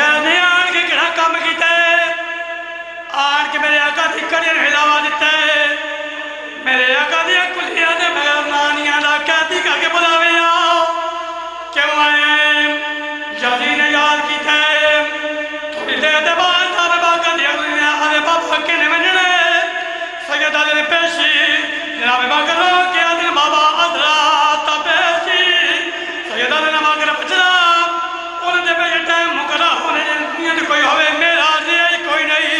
गैर ने आन के किड़ा काम किया आन के मेरे आका की कड़ियां हिलावा दिता है मेरे आका दी कुलियां ने बगैर नानियां दा कैदी करके बुलावे आओ क्यों आए यजी ने याद किया थोड़ी देर के बाद सारे बाका दी अगलियां आले बाबा के ने मनने सैयदा ने पेशी जनाब बाका रो के आदि बाबा अदरा ता पेशी सैयदा ने मांग रे बचरा उन्हें पे टाइम मुकरा होने नियत कोई होवे मेरा नहीं कोई नहीं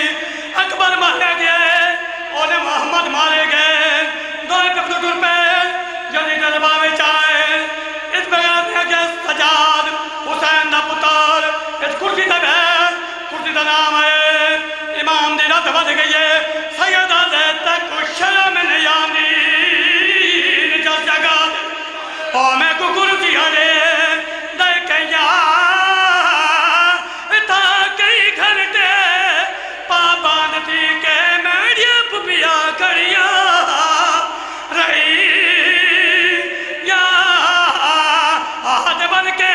अकबर मारे गए और मोहम्मद मारे गए दोनों पे टूट पे जल्दी दरबार में चाहे इस बगैर में क्या सजाद हुसैन दा पुत्र इस कुर्सी दा बैठ कुर्सी दा नाम है इमाम दी रात बज गई है सैयदा से तक शर्म नहीं आनी निजात जगह और मैं को कुर्सी हरे दे कया था कई घंटे पाबंद थी के मेरिया पुपिया करिया रही या हाथ बन के